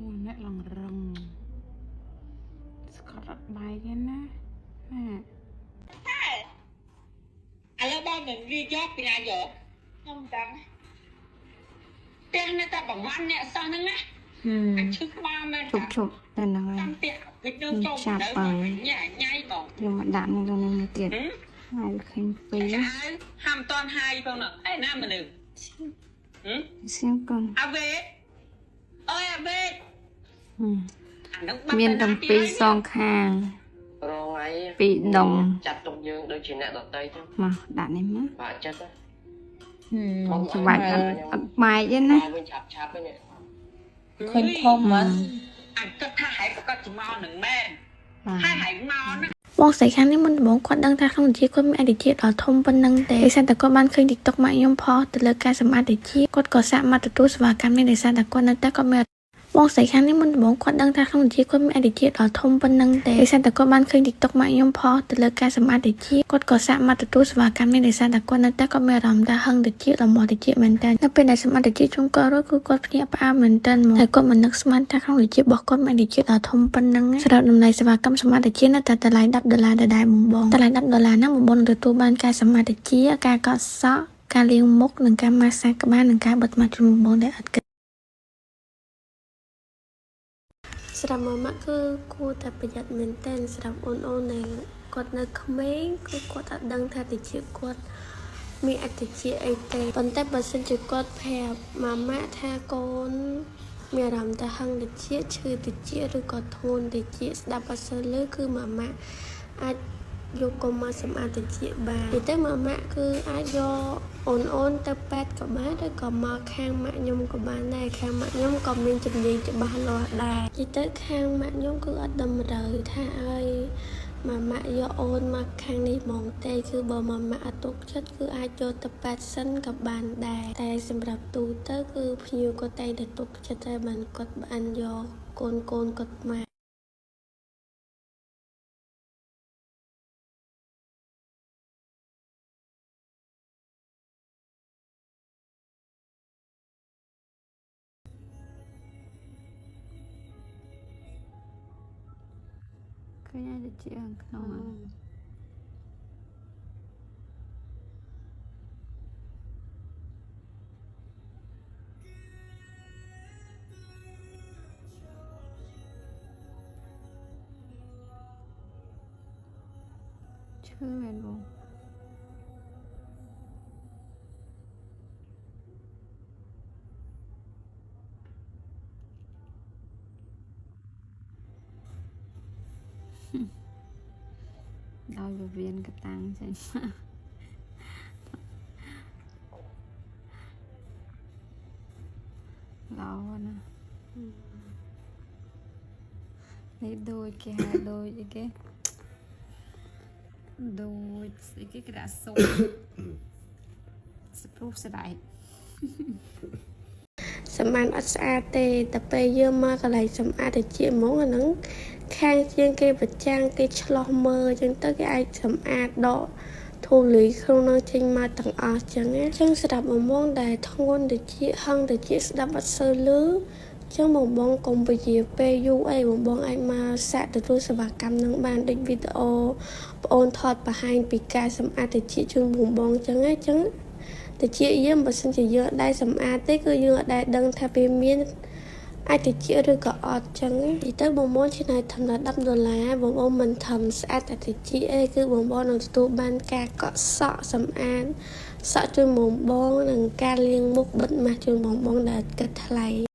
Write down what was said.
Ôi mẹ lòng rừng Scott bài thế nè nè Alo ba mình đi job thì ai giờ không chẳng tên người ta bằng ăn nè sao nữa anh trước ba men chụp tên là tăng tiện cái nước trong chạp đấy ở nhai bỏ nhưng mà đạn cho nên tiền hai khinh phí ham toàn hai không nè ai nam mà được xem con à về ơi à về miền đồng pi song khang bị đồng chặt trong dương đôi chuyện nè đợt tây chứ mà đạn em mất và chết á chụp bài chứ nè chạp với nè ឃើញធំហ្នឹងអាចគិតថាហែកក៏ចមកនឹងមែនហើយហែកមកណា បងស្រីខាងនេះមុនដំបូងគាត់ដឹងថាក្នុងវិទ្យាគាត់មានអតិថិដល់ធំប៉ុណ្ណឹងទេដោយសារតែគាត់បានឃើញ TikTok មកខ្ញុំផុសទៅលើការសម្អាតវិទ្យាគាត់ក៏សាកមកទទួលសេវាកម្មនេះដោយសារតែគាត់នៅតែគាត់មានបងស្រីខាងនេះមុនដំបូងគាត់ដឹងថាក្នុងវិទ្យាគាត់មានអតិថិដល់ធំប៉ុណ្ណឹងទេដោយសារតែគាត់បានឃើញ TikTok មកខ្ញុំផុសទៅលើការសម្អាតវិទ្យាគាត់ក៏សាកមកទទួលសេវាកម្មនេះដោយសារតែគាត់នៅតែគាត់មានអារម្មណ៍ថាហឹងវិទ្យាដល់មកវិទ្យាមែនតើនៅពេលដែលសម្អាតវិទ្យាជុំគាត់រួចគឺគាត់ភ្ញាក់ផ្អើលមែនតើមកហើយគាត់មិននឹកស្មានថាក្នុងវិទ្យារបស់គាត់មានវិទ្យាដល់ធំប៉ុណ្ណឹងសម្រាប់តម្លៃសេវាកម្មសម្អាតវិទ្យានៅតែតម្លៃ$10ដដែលបងតម្លៃ$10ហ្នឹងបងនឹងទទួលបានការសម្អាតវិទ្យាការកត់សក់ការលាងមុខនិងការម៉ាស្សាក្បាលនិងការបិទមាត់ជូនបងដែលអត់សម្រាប់ម៉ាក់គឺគួរតែប្រយ័ត្នមែនទែនសម្រាប់អូនដែលគាត់នៅក្មេងគឺគាត់អត់ដឹងថាតិចគាត់មានអតិថិអីទេប៉ុន្តែបើសិនជាគាត់ប្រាប់ម៉ាក់ថាកូនមានអារម្មណ៍ថាហឹងតិចឈឺតិចឬក៏ធ្ងន់តិចស្ដាប់អត់សូវឮគឺម៉ាក់អាចយកកុំមកសម្អាតតិចបាននិយាយទៅម៉ាក់គឺអាចយកអូនទៅពេទ្យក៏បានឬក៏មកខាងម៉ាក់ខ្ញុំក៏បានដែរខាងម៉ាក់ខ្ញុំក៏មានជំនាញច្បាស់លាស់ដែរនិយាយទៅខាងម៉ាក់ខ្ញុំគឺអត់តម្រូវថាឲ្យម៉ាក់យកអូនមកខាងនេះហ្មងទេគឺបើម៉ាក់អត់ទុកចិត្តគឺអាចយកទៅពេទ្យសិនក៏បានដែរតែសម្រាប់ទូទៅគឺភ្ញៀវគាត់តែងតែទុកចិត្តតែបានគាត់បានយកកូនគាត់មកឃើញតែជាក្នុងឈឺមែនបងដោយវិវិនកតាំងចេញឡោណានេះដូចគេហៅដូចអីគេដូចអីគេក្រាសូសព្រុសស្ដាយសម្អាតអត់ស្អាតទេតែពេលយើងមកកន្លែងសម្អាតតិចហ្មងអាហ្នឹងខាងជាងគេប្រចាំងគេឆ្លោះមើលអញ្ចឹងទៅគេអាចសម្អាតដកធូលីក្នុងនោះចេញមកទាំងអស់អញ្ចឹងណាអញ្ចឹងសម្រាប់បងដែលធ្ងន់តិចហឹងតិចស្ដាប់អត់សូវឮអញ្ចឹងបងកុំពជាពេលយូរអីបងអាចមកសាកទទួលសេវាកម្មនឹងបានដូចវីដេអូបងអូនថតបង្ហាញពីការសម្អាតតិចជូនបងអញ្ចឹងណាអញ្ចឹងតិចយើងបើសិនជាយើងអត់ដែរសម្អាតទេគឺយើងអត់ដែរដឹងថាវាមានអាចតិចឬក៏អត់ចឹងនិយាយទៅបងឆ្នៃធំដល់$10បងមិនធំស្អាតតែតិចអីគឺបងនឹងទទួលបានការកក់សក់សម្អាតសក់ជូនបងនិងការលាងមុខបិទមាស់ជូនបងដែលគិតថ្លៃ